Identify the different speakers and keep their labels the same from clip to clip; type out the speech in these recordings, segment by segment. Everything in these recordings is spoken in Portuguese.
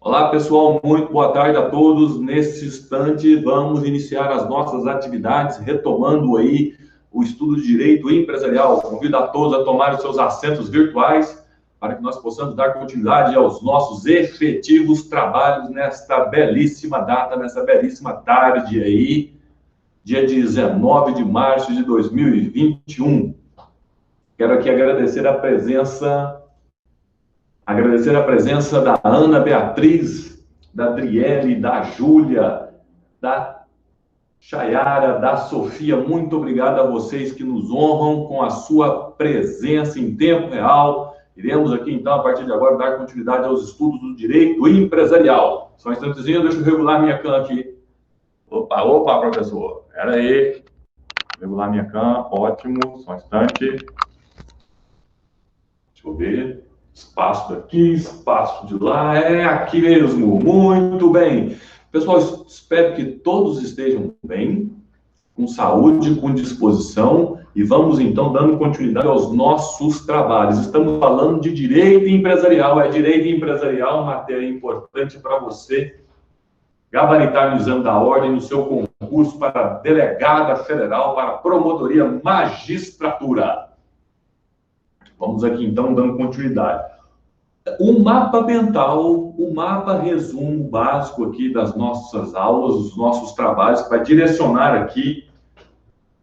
Speaker 1: Olá, pessoal, muito boa tarde a todos. Neste instante, vamos iniciar as nossas atividades, retomando aí o estudo de Direito Empresarial. Convido a todos a tomarem os seus assentos virtuais para que nós possamos dar continuidade aos nossos efetivos trabalhos nesta belíssima data, nessa belíssima tarde aí, dia 19 de março de 2021. Quero aqui agradecer a presença da Ana Beatriz, da Adriele, da Júlia, da Chayara, da Sofia. Muito obrigado a vocês que nos honram com a sua presença em tempo real. Iremos aqui, então, a partir de agora, dar continuidade aos estudos do direito empresarial. Só um instantezinho, deixa eu regular minha cam aqui. Opa, professor. Espera aí. Regular minha cam, ótimo. Só um instante. Deixa eu ver. Espaço daqui, espaço de lá, é aqui mesmo. Muito bem. Pessoal, espero que todos estejam bem, com saúde, com disposição, e vamos então dando continuidade aos nossos trabalhos. Estamos falando de direito empresarial, direito empresarial, matéria importante para você gabaritar no exame da ordem, no seu concurso para delegada federal, para promotoria magistratura. Vamos aqui, então, dando continuidade. O mapa mental, o mapa resumo básico aqui das nossas aulas, dos nossos trabalhos, que vai direcionar aqui,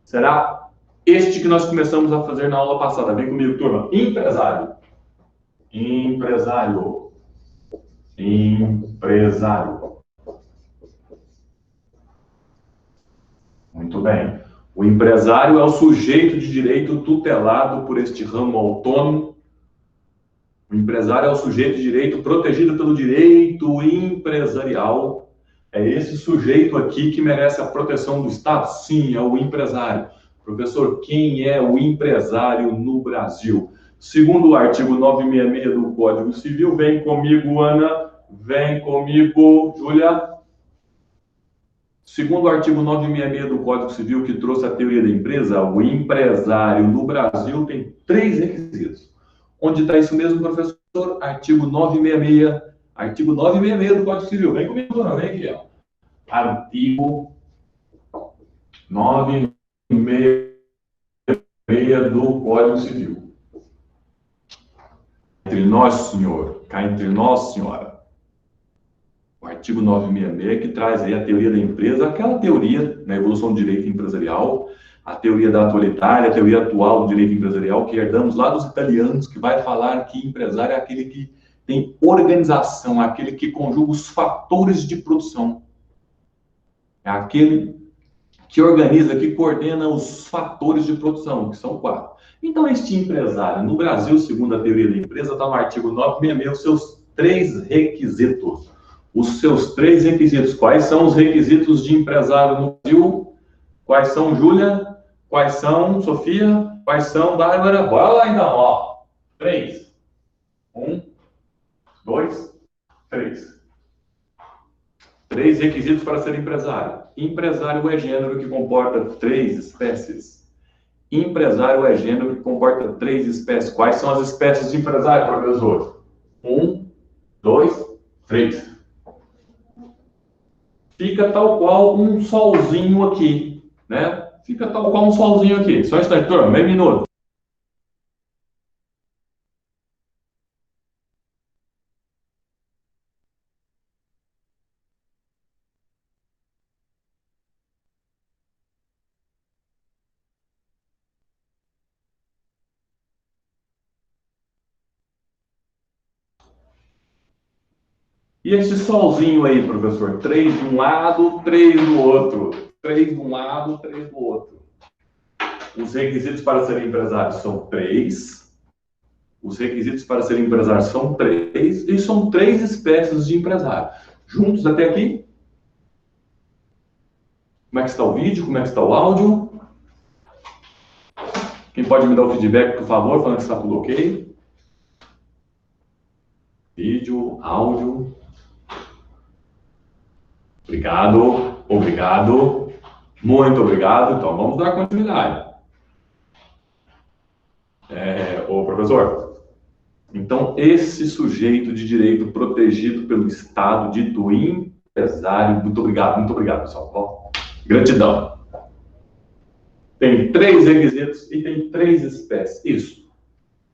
Speaker 1: será este que nós começamos a fazer na aula passada. Vem comigo, turma. Empresário. Muito bem. O empresário é o sujeito de direito tutelado por este ramo autônomo. O empresário é o sujeito de direito protegido pelo direito empresarial. É esse sujeito aqui que merece a proteção do Estado? Sim, é o empresário. Professor, quem é o empresário no Brasil? Segundo o artigo 966 do Código Civil, vem comigo, Ana, vem comigo, Júlia. Segundo o artigo 966 do Código Civil, que trouxe a teoria da empresa, o empresário no Brasil tem 3 requisitos. Onde está isso mesmo, professor? Artigo 966. Artigo 966 do Código Civil. Vem comigo, dona, vem aqui, ó. Artigo 966 do Código Civil. Entre nós, senhor. Cá entre nós, senhora. O artigo 966 que traz aí a teoria da empresa, aquela teoria na evolução do direito empresarial, a teoria da atualitária, a teoria atual do direito empresarial, que herdamos lá dos italianos, que vai falar que empresário é aquele que tem organização, aquele que conjuga os fatores de produção. É aquele que organiza, que coordena os fatores de produção, que são 4. Então, este empresário, no Brasil, segundo a teoria da empresa, está no artigo 966, os seus 3 requisitos. Os seus 3 requisitos. Quais são os requisitos de empresário no Brasil? Quais são, Júlia? Quais são, Sofia? Quais são, Bárbara? Bora lá, então, ó. 3. 1, 2, 3. 3 requisitos para ser empresário. Empresário é gênero que comporta 3 espécies. Empresário é gênero que comporta 3 espécies. Quais são as espécies de empresário, professor? 1, 2, 3. Fica tal qual um solzinho aqui, né? Fica tal qual um solzinho aqui. Só um instante, turma, meio minuto. E esse solzinho aí, professor? 3 de um lado, 3 do outro. 3 de um lado, 3 do outro. Os requisitos para ser empresário são 3. Os requisitos para ser empresário são 3. E são 3 espécies de empresário. Juntos até aqui? Como é que está o vídeo? Como é que está o áudio? Quem pode me dar o feedback, por favor, falando que está tudo ok? Vídeo, áudio. Obrigado. Muito obrigado. Então, vamos dar continuidade. Ô, professor. Então, esse sujeito de direito protegido pelo Estado, dito empresário, muito obrigado, pessoal. Ó, gratidão. Tem 3 requisitos e tem 3 espécies. Isso.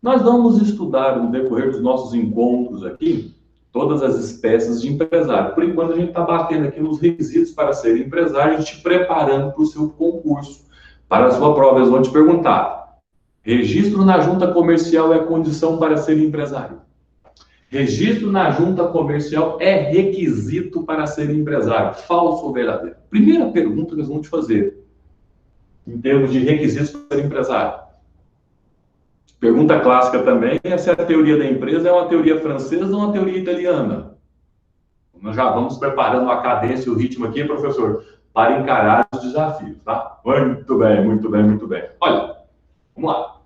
Speaker 1: Nós vamos estudar no decorrer dos nossos encontros aqui todas as espécies de empresário. Por enquanto, a gente está batendo aqui nos requisitos para ser empresário e te preparando para o seu concurso, para a sua prova. Eles vão te perguntar: registro na junta comercial é condição para ser empresário? Registro na junta comercial é requisito para ser empresário? Falso ou verdadeiro? Primeira pergunta que eles vão te fazer, em termos de requisitos para ser empresário. Pergunta clássica também é se a teoria da empresa é uma teoria francesa ou uma teoria italiana. Nós já vamos preparando a cadência e o ritmo aqui, professor, para encarar os desafios, tá? Muito bem, muito bem, muito bem. Olha, vamos lá.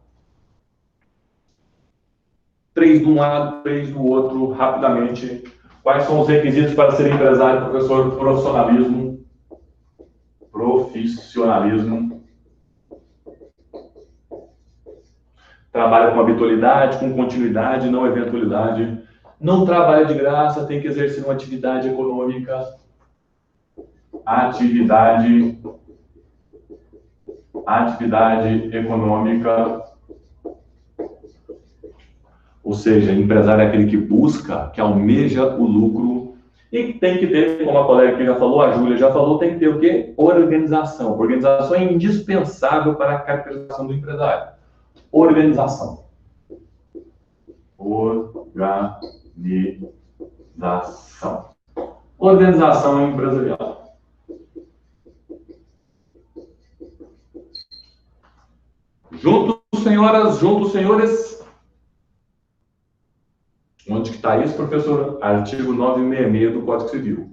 Speaker 1: 3 de um lado, 3 do outro, rapidamente. Quais são os requisitos para ser empresário, professor? Profissionalismo. Profissionalismo. Trabalha com habitualidade, com continuidade, não eventualidade. Não trabalha de graça, tem que exercer uma atividade econômica. Atividade econômica. Ou seja, empresário é aquele que busca, que almeja o lucro. E tem que ter, como a colega aqui já falou, a Júlia já falou, tem que ter o quê? Organização. Organização é indispensável para a caracterização do empresário. Organização. Organização empresarial. Juntos, senhoras, juntos, senhores. Onde que está isso, professor? Artigo 966 do Código Civil.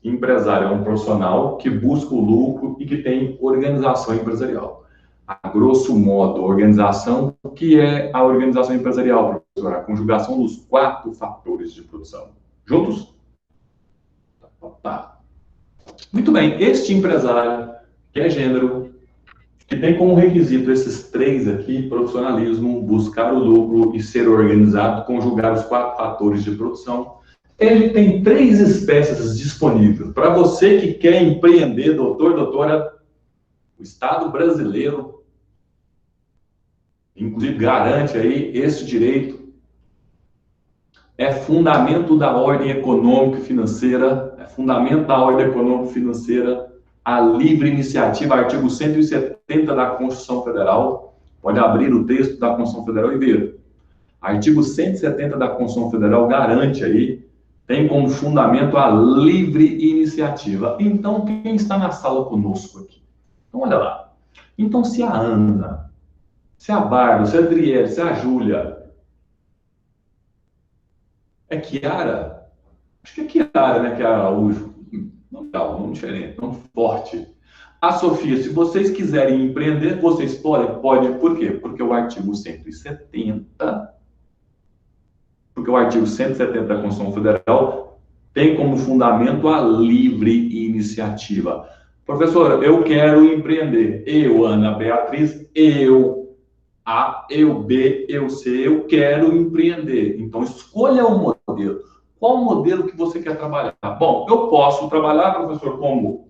Speaker 1: Empresário é um profissional que busca o lucro e que tem organização empresarial. A grosso modo, organização, o que é a organização empresarial, professor? A conjugação dos 4 fatores de produção. Juntos? Tá. Muito bem. Este empresário, que é gênero, que tem como requisito esses 3 aqui: profissionalismo, buscar o lucro e ser organizado, conjugar os 4 fatores de produção. Ele tem 3 espécies disponíveis. Para você que quer empreender, doutor, doutora, o Estado brasileiro, inclusive, garante aí esse direito. É fundamento da ordem econômica e financeira, a livre iniciativa, artigo 170 da Constituição Federal. Pode abrir o texto da Constituição Federal e ver. Artigo 170 da Constituição Federal garante aí, tem como fundamento a livre iniciativa. Então, quem está na sala conosco aqui? Então, olha lá. Então, se a Ana, se a Bárbara, se a Adriele, se a Júlia, é Kiara? Acho que é Kiara, né? Kiara Araújo. Não legal, nome diferente, nome forte. A Sofia, se vocês quiserem empreender, vocês podem? Pode. Por quê? Porque o artigo 170 da Constituição Federal tem como fundamento a livre iniciativa. Professor, eu quero empreender. Eu, Ana Beatriz, eu A, eu B, eu C, eu quero empreender. Então, escolha um modelo. Qual modelo que você quer trabalhar? Bom, eu posso trabalhar, professor, como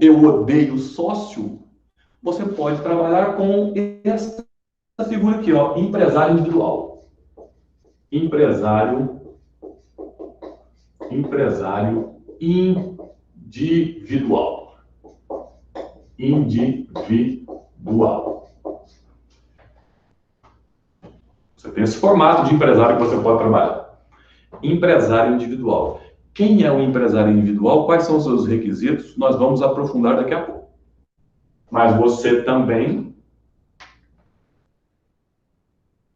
Speaker 1: eu odeio sócio. Você pode trabalhar com essa figura aqui, ó, empresário individual. Empresário individual. Você tem esse formato de empresário que você pode trabalhar. Empresário individual. Quem é o empresário individual? Quais são os seus requisitos? Nós vamos aprofundar daqui a pouco. Mas você também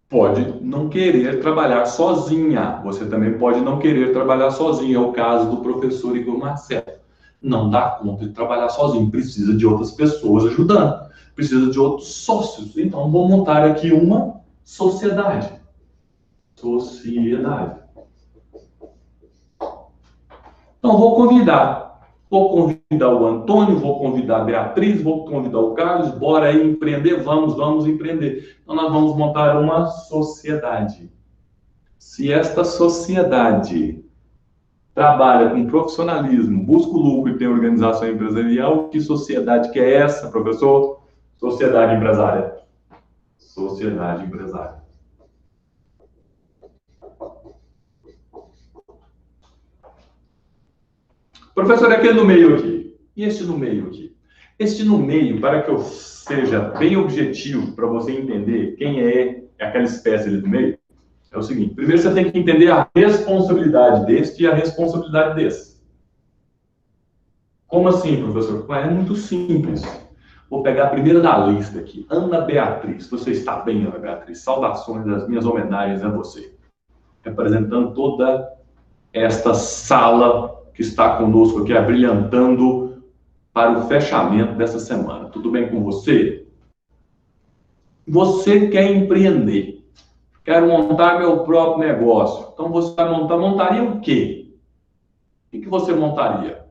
Speaker 1: pode não querer trabalhar sozinha. Você também pode não querer trabalhar sozinho. É o caso do professor Igor Marcelo. Não dá conta de trabalhar sozinho. Precisa de outras pessoas ajudando. Precisa de outros sócios. Então, vou montar aqui uma sociedade. Então, vou convidar Vou convidar o Antônio, vou convidar a Beatriz, vou convidar o Carlos, bora aí empreender, vamos empreender. Então, nós vamos montar uma sociedade. Se esta sociedade trabalha com profissionalismo, busca o lucro e tem organização empresarial, que sociedade que é essa, professor? Sociedade empresária. Sociedade empresária. Professor, é aquele no meio aqui. E este no meio aqui? Este no meio, para que eu seja bem objetivo, para você entender quem é aquela espécie ali do meio, é o seguinte. Primeiro você tem que entender a responsabilidade deste e a responsabilidade desse. Como assim, professor? É muito simples. Vou pegar a primeira da lista aqui. Ana Beatriz. Você está bem, Ana Beatriz? Saudações, das minhas homenagens a você. Representando toda esta sala que está conosco aqui, abrilhantando para o fechamento dessa semana. Tudo bem com você? Você quer empreender. Quero montar meu próprio negócio. Então você vai montaria o quê? O que você montaria?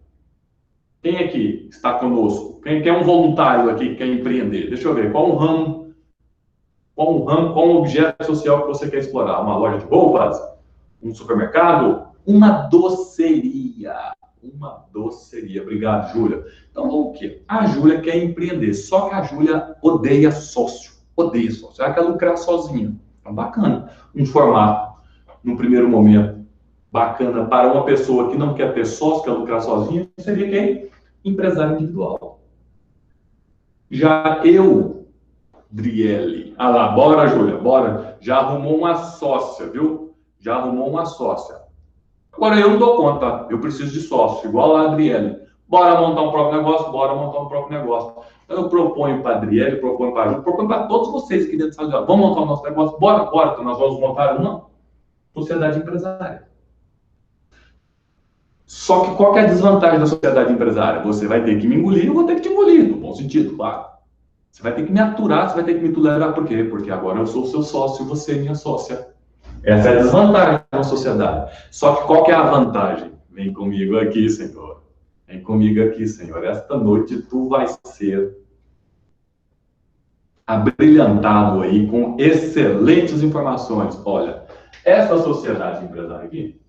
Speaker 1: Quem aqui está conosco? Quem é um voluntário aqui que quer empreender? Deixa eu ver, qual um ramo, qual um objeto social que você quer explorar? Uma loja de roupas? Um supermercado? Uma doceria. Uma doceria. Obrigado, Júlia. Então, o quê? A Júlia quer empreender, só que a Júlia odeia sócio. Odeia sócio. Ela quer lucrar sozinha. Então, bacana. Um formato, no primeiro momento, bacana para uma pessoa que não quer ter sócio, quer lucrar sozinha, seria quem? Empresário individual. Já eu, Driele, lá, bora, Júlia, bora. Já arrumou uma sócia, viu? Já arrumou uma sócia. Agora eu não dou conta, eu preciso de sócio, igual a Adriele. Bora montar um próprio negócio, bora montar um próprio negócio. Então, eu proponho para a Adriele, proponho para a Júlia, proponho para todos vocês aqui dentro da sala de aula. Vamos montar o nosso negócio? Bora. Então, nós vamos montar uma sociedade empresária. Só que qual que é a desvantagem da sociedade empresária? Você vai ter que me engolir, eu vou ter que te engolir, no bom sentido, claro. Você vai ter que me aturar, você vai ter que me tolerar. Por quê? Porque agora eu sou seu sócio e você é minha sócia. Essa é a desvantagem da sociedade. Só que qual que é a vantagem? Vem comigo aqui, Senhor. Vem comigo aqui, Senhor. Esta noite tu vai ser abrilhantado aí com excelentes informações. Olha, essa sociedade empresária aqui,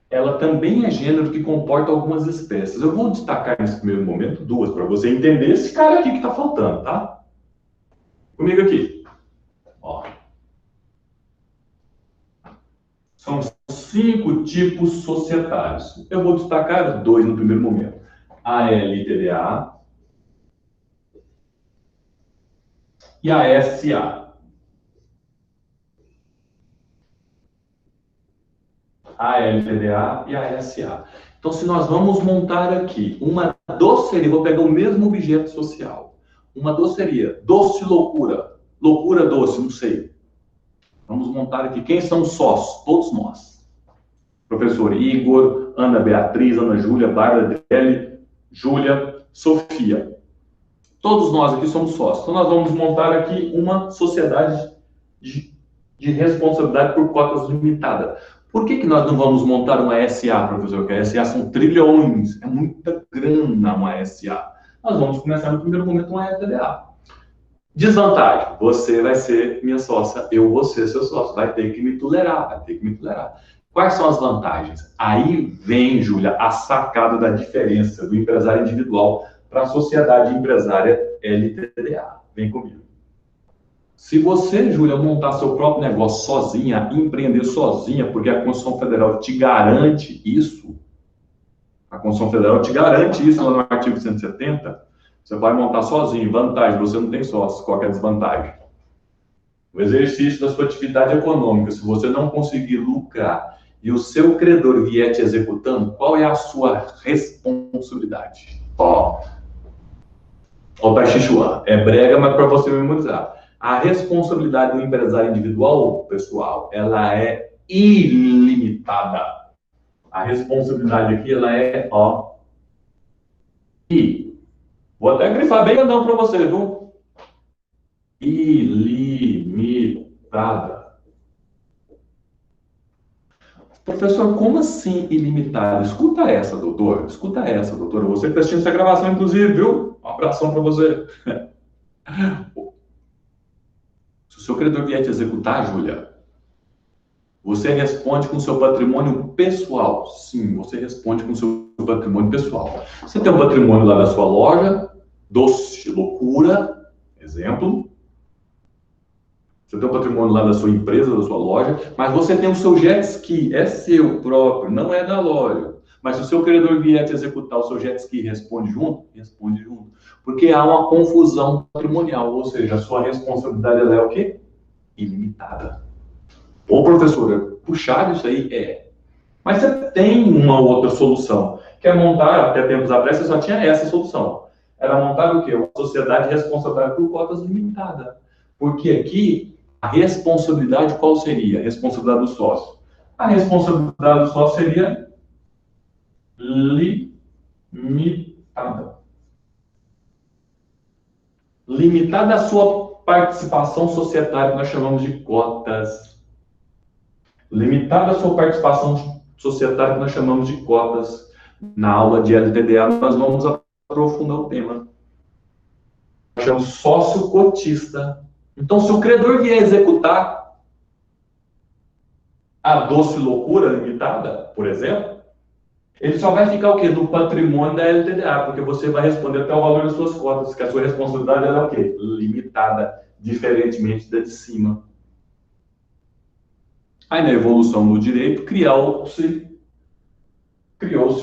Speaker 1: ela também é gênero que comporta algumas espécies. Eu vou destacar nesse primeiro momento duas, para você entender esse cara aqui que está faltando, tá? Comigo aqui. Ó. São 5 tipos societários. Eu vou destacar 2 no primeiro momento. A LTDA e a SA. A LTDA e a SA. Então, se nós vamos montar aqui uma doceria, vou pegar o mesmo objeto social. Uma doceria, doce loucura, loucura doce, não sei. Vamos montar aqui. Quem são os sócios? Todos nós. Professor Igor, Ana Beatriz, Ana Júlia, Bárbara Adriele, Júlia, Sofia. Todos nós aqui somos sócios. Então, nós vamos montar aqui uma sociedade de responsabilidade por cotas limitada. Por que nós não vamos montar uma SA, professor? Porque a SA são trilhões, é muita grana uma SA. Nós vamos começar no primeiro momento uma LTDA. Desvantagem, você vai ser minha sócia, eu vou ser seu sócio, vai ter que me tolerar, vai ter que me tolerar. Quais são as vantagens? Aí vem, Júlia, a sacada da diferença do empresário individual para a sociedade empresária LTDA. Vem comigo. Se você, Júlia, montar seu próprio negócio sozinha, empreender sozinha, porque a Constituição Federal te garante isso, a Constituição Federal te garante isso lá no artigo 170, você vai montar sozinho. Vantagem, você não tem sócio. Qual é a desvantagem? O exercício da sua atividade econômica, se você não conseguir lucrar e o seu credor vier te executando, qual é a sua responsabilidade? Ó, Tachichuan, é brega, mas para você memorizar. A responsabilidade do empresário individual, pessoal, ela é ilimitada. A responsabilidade aqui, ela é, ó, vou até grifar bem grandão para você, viu? Ilimitada. Professor, como assim ilimitado? Escuta essa, doutor. Escuta essa, doutor. Você que está assistindo essa gravação, inclusive, viu? Um abração para você. Se o seu credor vier te executar, Júlia, você responde com o seu patrimônio pessoal. Sim, você responde com o seu patrimônio pessoal. Você tem um patrimônio lá da sua loja, doce de loucura, exemplo. Você tem um patrimônio lá da sua empresa, da sua loja, mas você tem o seu jet ski, é seu próprio, não é da loja. Mas se o seu credor vier te executar o seu jet ski, responde junto? Responde junto. Porque há uma confusão patrimonial, ou seja, a sua responsabilidade ela é o quê? Ilimitada. Ô, professora, puxar isso aí é. Mas você tem uma outra solução, que é montar, até tempos atrás, você só tinha essa solução. Era montar o quê? Uma sociedade responsável por cotas limitada. Porque aqui, a responsabilidade qual seria? A responsabilidade do sócio. A responsabilidade do sócio seria limitada. Limitada a sua participação societária, que nós chamamos de cotas. Limitada a sua participação societária, que nós chamamos de cotas. Na aula de LTDA, nós vamos aprofundar o tema. Nós chamamos sócio cotista. Então, se o credor vier executar a doce loucura limitada, por exemplo, ele só vai ficar o quê? No patrimônio da LTDA, porque você vai responder até o valor das suas cotas, que a sua responsabilidade é o quê? Limitada, diferentemente da de cima. Aí, na evolução do direito, criou-se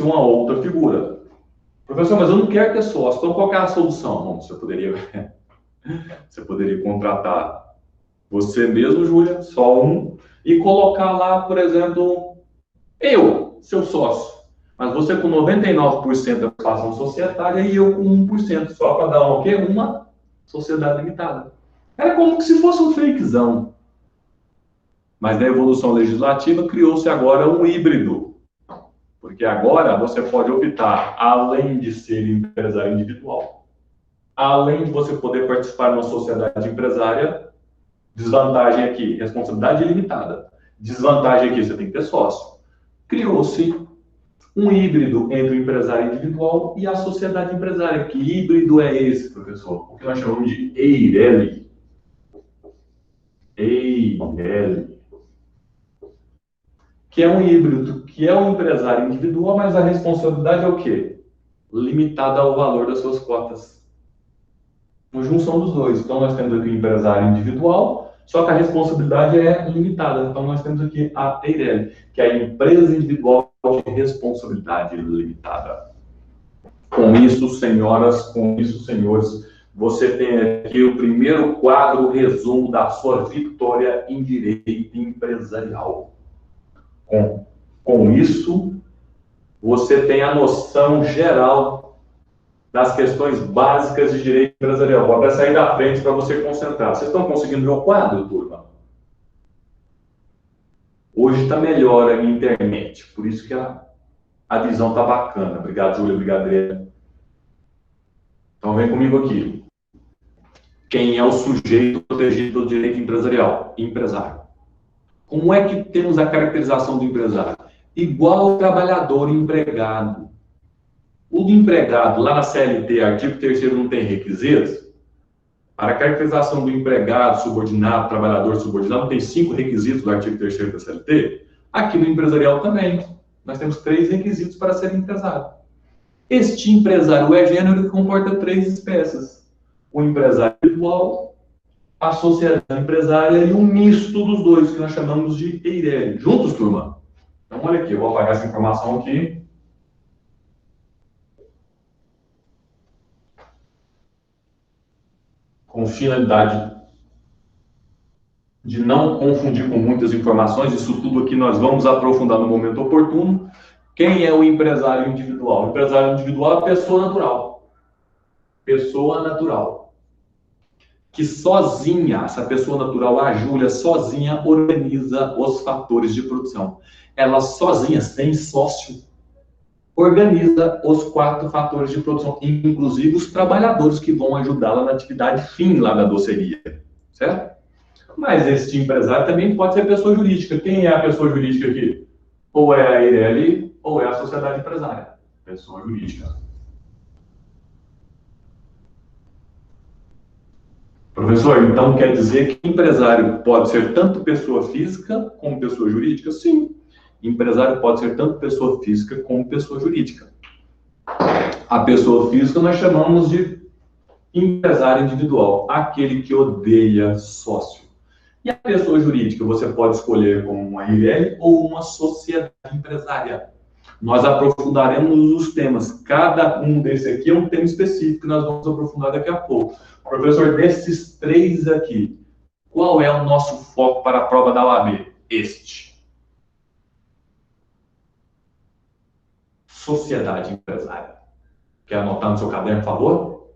Speaker 1: uma outra figura. Professor, mas eu não quero ter sócio, então qual é a solução? Bom, você poderia contratar você mesmo, Júlia, só um, e colocar lá, por exemplo, eu, seu sócio. Mas você com 99% da participação societária e eu com 1%, só para dar o quê? Uma sociedade limitada. Era como se fosse um fakezão. Mas na evolução legislativa criou-se agora um híbrido. Porque agora você pode optar, além de ser empresário individual, além de você poder participar de uma sociedade empresária, desvantagem aqui, responsabilidade ilimitada. Desvantagem aqui, você tem que ter sócio. Criou-se um híbrido entre o empresário individual e a sociedade empresária. Que híbrido é esse, professor? O que nós chamamos de EIRELI. EIRELI. Que é um híbrido, que é um empresário individual, mas a responsabilidade é o quê? Limitada ao valor das suas cotas. Uma junção dos dois. Então, nós temos aqui o empresário individual, só que a responsabilidade é limitada. Então, nós temos aqui a EIRELI, que é a empresa individual de responsabilidade limitada. Com isso, senhoras, com isso, senhores, você tem aqui o primeiro quadro resumo da sua vitória em direito empresarial. Com isso, você tem a noção geral das questões básicas de direito empresarial. Vou até sair da frente para você concentrar. Vocês estão conseguindo ver o quadro, turma? Hoje está melhor a internet, por isso que a visão está bacana. Obrigado, Júlia. Obrigado, Adriana. Então, vem comigo aqui. Quem é o sujeito protegido do direito empresarial? Empresário. Como é que temos a caracterização do empresário? Igual ao trabalhador empregado. O do empregado, lá na CLT, artigo 3º, não tem requisitos? Para a caracterização do empregado, subordinado, trabalhador subordinado, tem 5 requisitos do artigo 3º da CLT. Aqui no empresarial também. Nós temos 3 requisitos para ser empresário. Este empresário é gênero que comporta 3 espécies. O empresário individual, a sociedade empresária e um misto dos dois, que nós chamamos de EIRELI. Juntos, turma? Então, olha aqui, eu vou apagar essa informação aqui. Com finalidade de não confundir com muitas informações, isso tudo aqui nós vamos aprofundar no momento oportuno. Quem é o empresário individual? O empresário individual é a pessoa natural. Pessoa natural. Que sozinha, essa pessoa natural, a Júlia, sozinha organiza os fatores de produção. Ela sozinha, sem sócio, organiza os 4 fatores de produção, inclusive os trabalhadores que vão ajudá-la na atividade fim lá da doceria, certo? Mas este empresário também pode ser pessoa jurídica. Quem é a pessoa jurídica aqui? ou é a EIRELI, ou é a sociedade empresária, pessoa jurídica. Professor, então quer dizer que empresário pode ser tanto pessoa física como pessoa jurídica? Sim. Empresário pode ser tanto pessoa física como pessoa jurídica. A pessoa física nós chamamos de empresário individual, aquele que odeia sócio. E a pessoa jurídica você pode escolher como uma IRL ou uma sociedade empresária. Nós aprofundaremos os temas. Cada um desse aqui é um tema específico que nós vamos aprofundar daqui a pouco. Professor, desses três aqui, qual é o nosso foco para a prova da OAB? Este. Sociedade empresária. Quer anotar no seu caderno, por favor?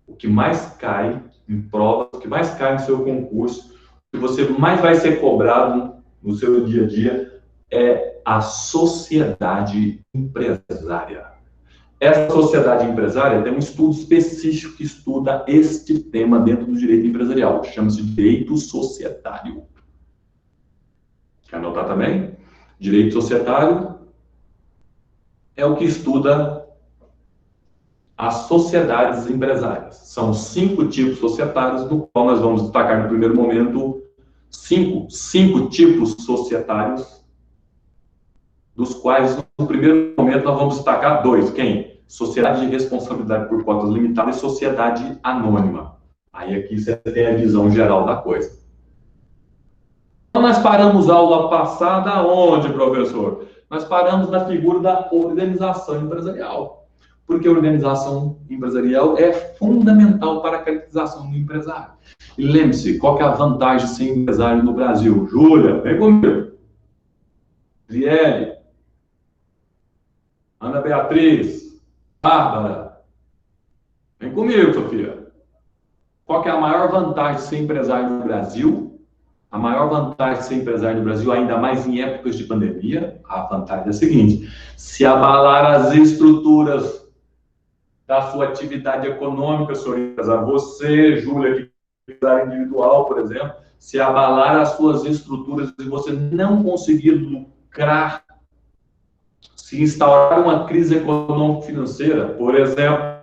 Speaker 1: O que mais cai em prova, o que mais cai no seu concurso, o que você mais vai ser cobrado no seu dia a dia é a sociedade empresária. Essa sociedade empresária tem um estudo específico que estuda este tema dentro do direito empresarial, chama-se direito societário. Quer anotar também? Direito societário é o que estuda as sociedades empresárias. São 5 tipos societários, no qual nós vamos destacar no primeiro momento cinco tipos societários, dos quais no primeiro momento nós vamos destacar 2. Quem? Sociedade de responsabilidade por cotas limitadas e sociedade anônima. Aí aqui você tem a visão geral da coisa. Então nós paramos a aula passada onde, professor? Nós paramos na figura da organização empresarial. Porque a organização empresarial é fundamental para a caracterização do empresário. E lembre-se, qual que é a vantagem de ser empresário no Brasil? Júlia, vem comigo. Liele, Ana Beatriz, Bárbara, vem comigo, Sofia. Qual que é a maior vantagem de ser empresário no Brasil? A maior vantagem de ser empresário no Brasil, ainda mais em épocas de pandemia, a vantagem é a seguinte: se abalar as estruturas da sua atividade econômica, senhor empresário, você, Júlia, que é empresário individual, por exemplo, se abalar as suas estruturas e você não conseguir lucrar, se instaurar uma crise econômico-financeira, por exemplo,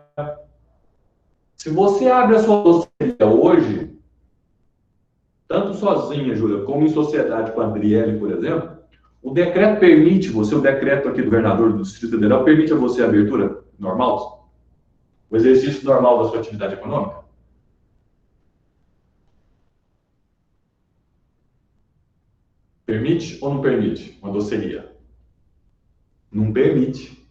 Speaker 1: se você abre a sua sociedade hoje, tanto sozinha, Júlia, como em sociedade com a Adriele, por exemplo, o decreto permite você, o decreto aqui do governador do Distrito Federal, permite a você a abertura normal? O exercício normal da sua atividade econômica? Permite ou não permite uma doceria? Não permite.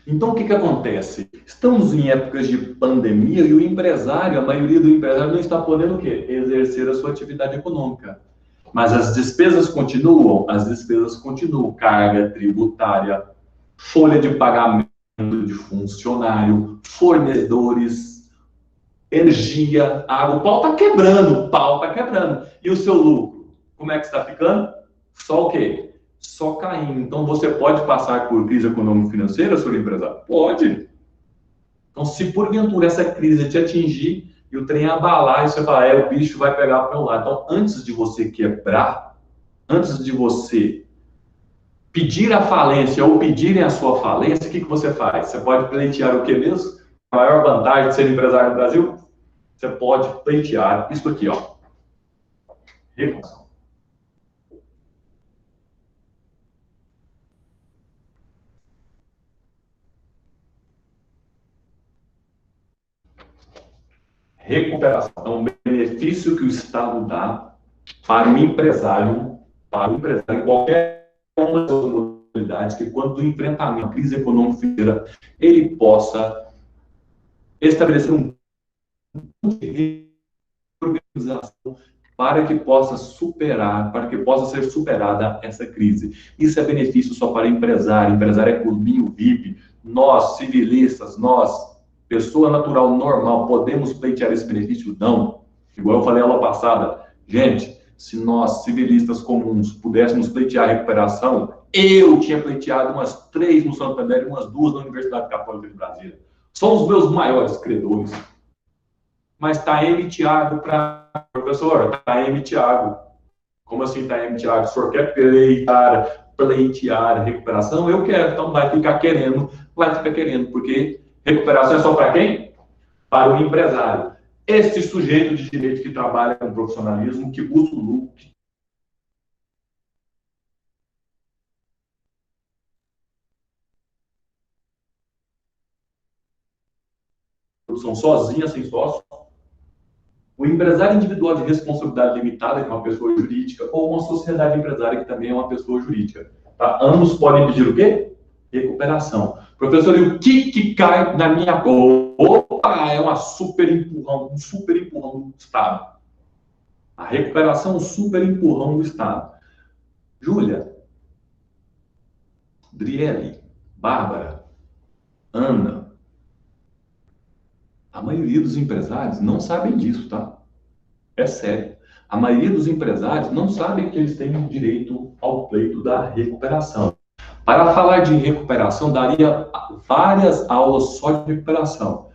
Speaker 1: Então, o que acontece? Estamos em épocas de pandemia e o empresário, a maioria do empresário não está podendo o quê? Exercer a sua atividade econômica. Mas as despesas continuam? As despesas continuam. Carga tributária, folha de pagamento de funcionário, fornecedores, energia, água. O pau está quebrando, o pau está quebrando. E o seu lucro? Como é que está ficando? Só o quê? Só caindo. Então, você pode passar por crise econômico-financeira, senhor empresário? Pode. Então, se porventura essa crise te atingir e o trem abalar, e você falar, o bicho vai pegar para o meu lado. Então, antes de você quebrar, antes de você pedir a falência ou pedirem a sua falência, o que você faz? Você pode pleitear o que mesmo? A maior vantagem de ser empresário no Brasil? Você pode pleitear isso aqui, ó. Recuperação. Recuperação é um benefício que o Estado dá para o empresário em qualquer uma das modalidades, que quando do enfrentamento à crise econômica financeira, ele possa estabelecer um ponto de organização para que possa ser superada essa crise. Isso é benefício só para empresário. Empresário é clubinho VIP. Nós, civilistas, nós, pessoa natural normal, podemos pleitear esse benefício? Não. Igual eu falei na aula passada, gente, se nós, civilistas comuns, pudéssemos pleitear a recuperação, eu tinha pleiteado umas 3 no Santander e umas 2 na Universidade Católica de Brasília. São os meus maiores credores. Mas está M. Tiago para... Professor, está M. Tiago. Como assim está M. Tiago? O senhor quer pleitar pleitear a recuperação? Eu quero, então vai ficar querendo, porque recuperação é só para quem? Para o empresário. Este sujeito de direito que trabalha com profissionalismo, que busca o lucro, produção sozinha, sem sócio. O empresário individual de responsabilidade limitada, que é uma pessoa jurídica, ou uma sociedade empresária, que também é uma pessoa jurídica. Tá? Ambos podem pedir o quê? Recuperação. Professor, e o que cai na minha conta? Opa, é um super empurrão do Estado. A recuperação é um super empurrão do Estado. Júlia, Driele, Bárbara, Ana, a maioria dos empresários não sabem disso, tá? É sério. A maioria dos empresários não sabem que eles têm direito ao pleito da recuperação. Para falar de recuperação, daria várias aulas só de recuperação.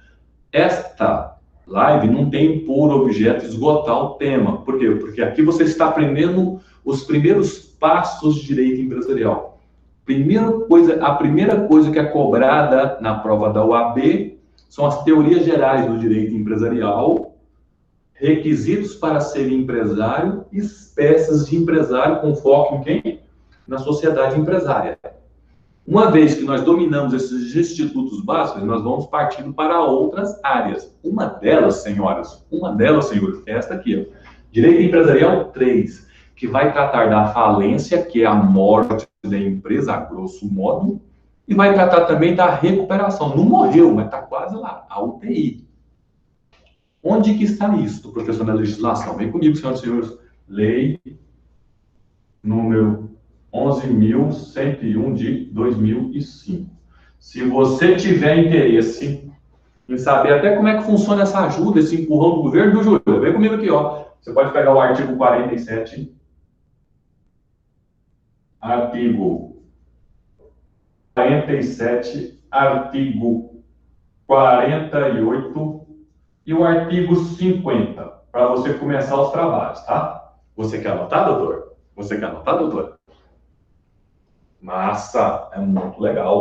Speaker 1: Esta live não tem por objeto esgotar o tema. Por quê? Porque aqui você está aprendendo os primeiros passos de direito empresarial. A primeira coisa que é cobrada na prova da OAB são as teorias gerais do direito empresarial, requisitos para ser empresário e espécies de empresário com foco em quem? Na sociedade empresária. Uma vez que nós dominamos esses institutos básicos, nós vamos partindo para outras áreas. Uma delas, senhores, é esta aqui, ó. Direito Empresarial 3, que vai tratar da falência, que é a morte da empresa, a grosso modo, e vai tratar também da recuperação. Não morreu, mas está quase lá, a UTI. Onde que está isso, professor, na legislação? Vem comigo, senhoras e senhores. Lei número 11.101 de 2005. Se você tiver interesse em saber até como é que funciona essa ajuda, esse empurrão do governo, do Júlio, vem comigo aqui, ó. Você pode pegar o artigo 47, artigo 48 e o artigo 50, para você começar os trabalhos, tá? Você quer anotar, doutor? Você quer anotar, doutor? Massa, é muito legal.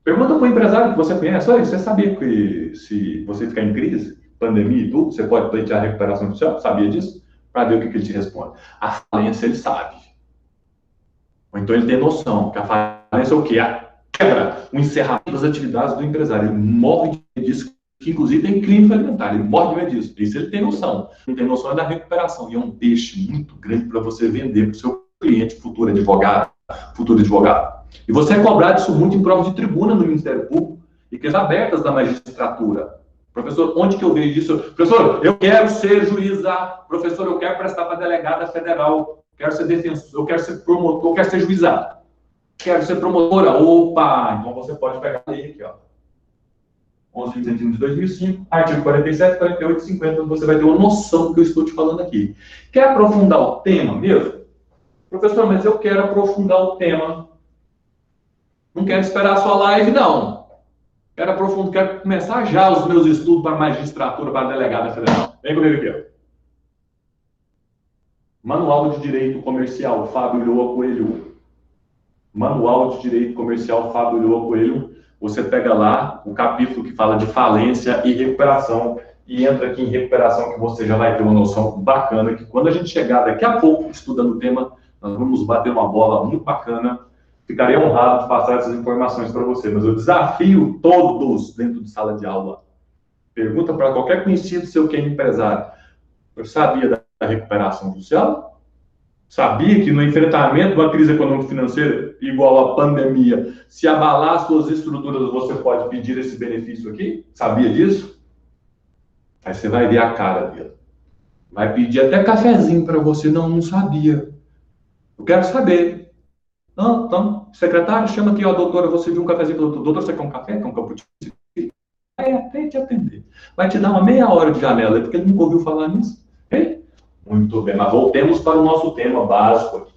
Speaker 1: Pergunta para o empresário que você conhece, olha, você sabia que se você ficar em crise, pandemia e tudo, você pode pleitear a recuperação judicial? Sabia disso? Para ver o que ele te responde. A falência ele sabe. Ou então ele tem noção, que a falência é o quê? A quebra, o encerramento das atividades do empresário. Ele morre de medo disso, que inclusive tem crime alimentar, ele morre de medo disso. Isso ele tem noção. Não tem noção é da recuperação. E é um peixe muito grande para você vender para o seu cliente, futuro advogado. E você é cobrado isso muito em prova de tribuna no Ministério Público e questões abertas da magistratura. Professor, onde que eu vejo isso? Professor, eu quero ser juíza. Professor, eu quero prestar para delegada federal. Quero ser defensor, eu quero ser promotor, eu quero ser juizado. Quero ser promotora. Opa! Então você pode pegar a lei aqui, ó. 11.101 de 2005, artigo 47, 48 e 50, você vai ter uma noção do que eu estou te falando aqui. Quer aprofundar o tema mesmo? Professor, mas eu quero aprofundar o tema. Não quero esperar a sua live, não. Quero começar já os meus estudos para magistratura, para delegada federal. Vem comigo aqui, ó. Manual de Direito Comercial, Fábio Ulloa Coelho. Manual de Direito Comercial, Fábio Ulloa Coelho. Você pega lá o capítulo que fala de falência e recuperação e entra aqui em recuperação que você já vai ter uma noção bacana que quando a gente chegar daqui a pouco estudando o tema, nós vamos bater uma bola muito bacana. Ficarei honrado de passar essas informações para você, mas eu desafio todos dentro de sala de aula. Pergunta para qualquer conhecido seu que é empresário. Eu sabia da recuperação judicial? Sabia que no enfrentamento de uma crise econômico-financeira igual à pandemia, se abalar suas estruturas, você pode pedir esse benefício aqui? Sabia disso? Aí você vai ver a cara dele. Vai pedir até cafezinho para você. Não sabia. Eu quero saber. Não, então, secretário, chama aqui, ó, doutora, você viu um cafezinho para o doutor. Doutor, você quer um café? Quer um cappuccino? Vai até te atender. Vai te dar uma meia hora de janela, porque ele nunca ouviu falar nisso. Okay? Muito bem, mas voltemos para o nosso tema básico aqui.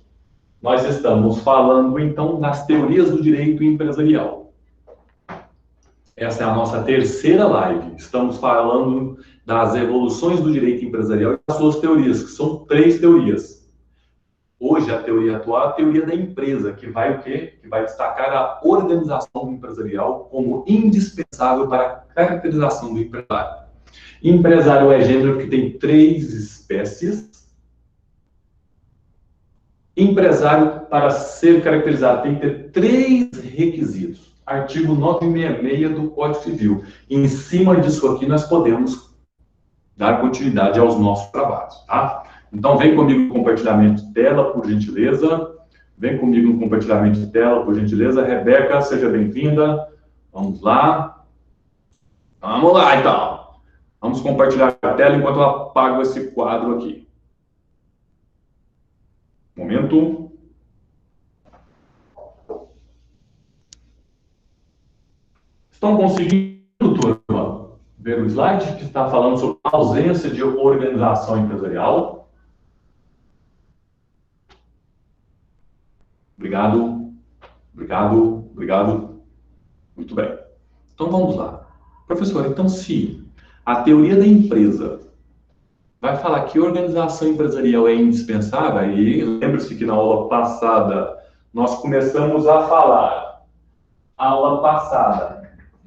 Speaker 1: Nós estamos falando, então, das teorias do direito empresarial. Essa é a nossa terceira live. Estamos falando das evoluções do direito empresarial e das suas teorias, que são 3 teorias. Hoje, a teoria atual é a teoria da empresa, que vai o quê? Que vai destacar a organização empresarial como indispensável para a caracterização do empresário. Empresário é gênero que tem 3 espécies. Empresário, para ser caracterizado, tem que ter 3 requisitos. Artigo 966 do Código Civil. Em cima disso aqui, nós podemos dar continuidade aos nossos trabalhos, tá? Então, vem comigo no compartilhamento de tela, por gentileza. Vem comigo no compartilhamento de tela, por gentileza. Rebeca, seja bem-vinda. Vamos lá. Vamos lá, então. Vamos compartilhar a tela enquanto eu apago esse quadro aqui. Momento. Estão conseguindo, turma, ver o slide que está falando sobre a ausência de organização empresarial? Obrigado, obrigado, obrigado. Muito bem. Então, vamos lá. Professor, então, se a teoria da empresa vai falar que organização empresarial é indispensável, e lembre-se que na aula passada nós começamos a falar,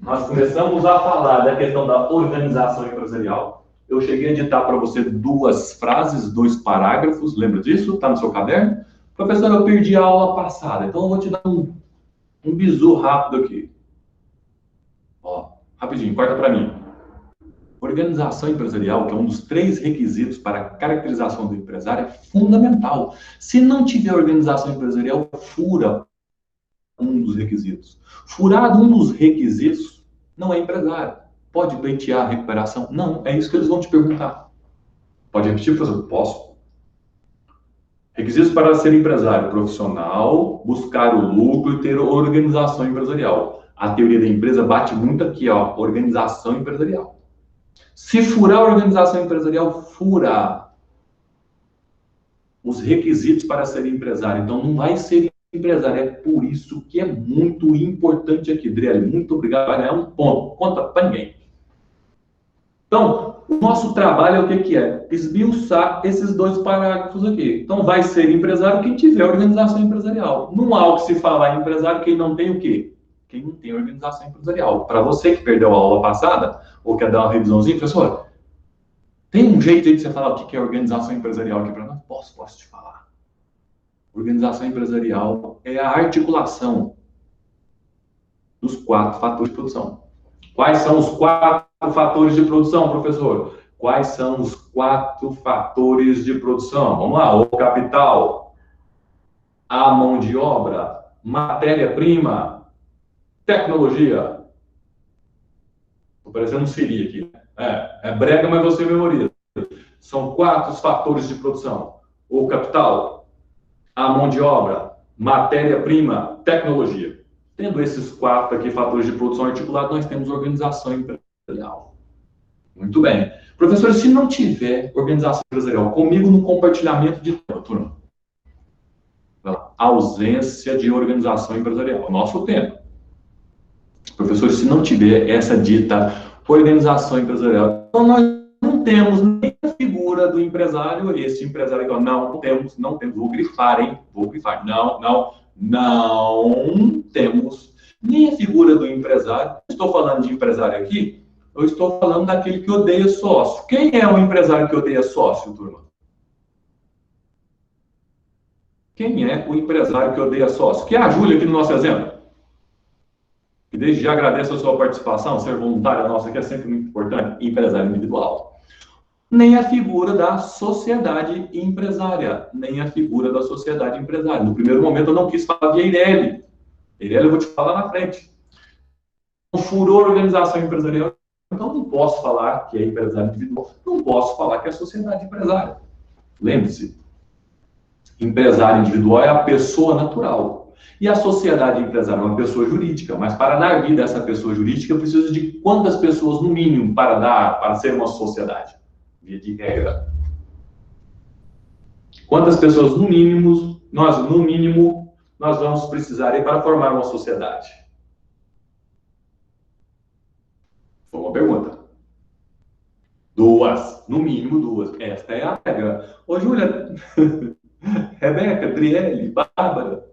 Speaker 1: nós começamos a falar da questão da organização empresarial. Eu cheguei a editar para você 2 frases, 2 parágrafos, lembra disso? Está no seu caderno? Professor, eu perdi a aula passada, então eu vou te dar um bizu rápido aqui. Ó, rapidinho, corta para mim. Organização empresarial, que é um dos 3 requisitos para a caracterização do empresário, é fundamental. Se não tiver organização empresarial, fura um dos requisitos. Furado um dos requisitos, não é empresário. Pode pleitear a recuperação? Não, é isso que eles vão te perguntar. Pode repetir, professor? Posso. Requisitos para ser empresário profissional, buscar o lucro e ter organização empresarial. A teoria da empresa bate muito aqui, ó, organização empresarial. Se furar a organização empresarial, fura os requisitos para ser empresário. Então, não vai ser empresário. É por isso que é muito importante aqui, Adriele. Muito obrigado. Vai ganhar um ponto. Conta para ninguém. Então, o nosso trabalho é o que é? Esmiuçar esses 2 parágrafos aqui. Então, vai ser empresário quem tiver organização empresarial. Não há o que se falar em empresário quem não tem o quê? Quem não tem organização empresarial. Para você que perdeu a aula passada, ou quer dar uma revisãozinha, professor, tem um jeito aí de você falar o que é organização empresarial aqui para nós? Posso te falar. Organização empresarial é a articulação dos 4 fatores de produção. Quais são os 4 fatores de produção, professor? Quais são os 4 fatores de produção? Vamos lá, o capital, a mão de obra, matéria-prima, tecnologia. Estou parecendo um Siri aqui. É brega, mas você memoriza. São 4 fatores de produção. O capital, a mão de obra, matéria-prima, tecnologia. Tendo esses 4 aqui fatores de produção articulados, nós temos organização empresarial. Muito bem. Professor, se não tiver organização empresarial, comigo no compartilhamento de tela, turma. Ausência de organização empresarial. Nosso tempo. Professor, se não tiver essa dita organização empresarial, então nós não temos nem a figura do empresário, esse empresário aqui, não temos, vou grifar, hein? Vou grifar, não temos nem a figura do empresário. Estou falando de empresário aqui, eu estou falando daquele que odeia sócio. Quem é o empresário que odeia sócio, turma? Quem é o empresário que odeia sócio? Que é a Júlia aqui no nosso exemplo. E desde já agradeço a sua participação, ser voluntária nossa, que é sempre muito importante, empresário individual. Nem a figura da sociedade empresária, nem a figura da sociedade empresária. No primeiro momento eu não quis falar de Eireli. Eireli eu vou te falar na frente. Furou a organização empresarial, então não posso falar que é empresário individual, não posso falar que é sociedade empresária. Lembre-se, empresário individual é a pessoa natural. E a sociedade empresária é uma pessoa jurídica, mas para dar vida a essa pessoa jurídica, eu preciso de quantas pessoas, no mínimo, para ser uma sociedade? Via de regra. Quantas pessoas, no mínimo, nós vamos precisar aí para formar uma sociedade? Foi uma pergunta. 2, no mínimo 2. Esta é a regra. Ô, Júlia, Rebeca, Adriele, Bárbara,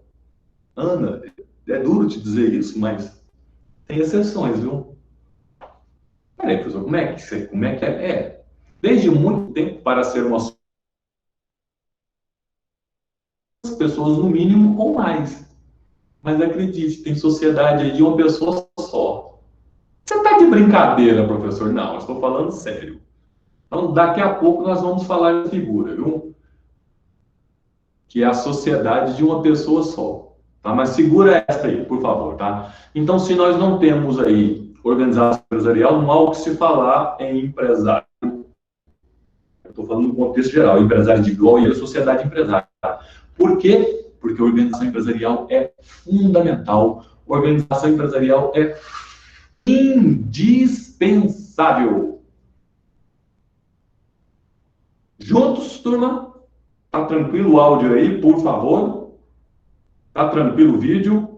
Speaker 1: Ana, é duro te dizer isso, mas tem exceções, viu? Peraí, professor, como é que é? Desde muito tempo, para ser uma pessoas no mínimo ou mais. Mas acredite, tem sociedade aí de uma pessoa só. Você está de brincadeira, professor? Não, eu estou falando sério. Então, daqui a pouco nós vamos falar de figura, viu? Que é a sociedade de uma pessoa só. Tá? Mas segura essa aí, por favor, tá? Então, se nós não temos aí organização empresarial, não há o que se falar em empresário. Eu estou falando no contexto geral, empresário de igual e a sociedade empresária. Por quê? Porque a organização empresarial é fundamental. Organização empresarial é indispensável. Juntos, turma? Tá tranquilo o áudio aí, por favor? Tá tranquilo o vídeo?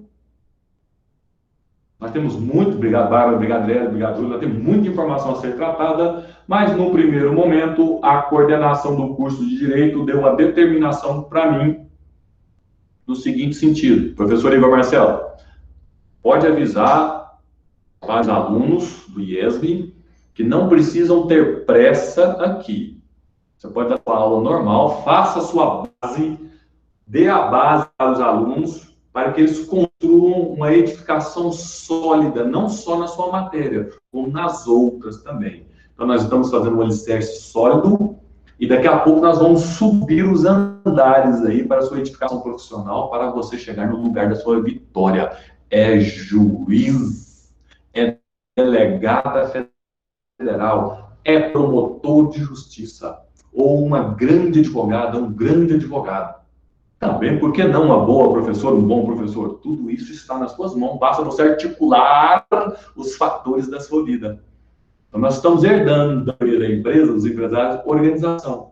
Speaker 1: Nós temos muito, obrigado Bárbara, obrigado Adriana, obrigado Júlia, nós temos muita informação a ser tratada, mas no primeiro momento a coordenação do curso de Direito deu uma determinação para mim no seguinte sentido. Professor Igor Marcelo, pode avisar para os alunos do IESB que não precisam ter pressa aqui. Você pode dar uma aula normal, faça a sua base, dê a base para os alunos, para que eles construam uma edificação sólida, não só na sua matéria, como nas outras também. Então, nós estamos fazendo um alicerce sólido e daqui a pouco nós vamos subir os andares aí para a sua edificação profissional, para você chegar no lugar da sua vitória. É juiz, é delegada federal, é promotor de justiça, ou uma grande advogada, um grande advogado. Também, por que não uma boa professora, um bom professor? Tudo isso está nas suas mãos, basta você articular os fatores da sua vida. Então, nós estamos herdando da empresa, dos empresários, organização.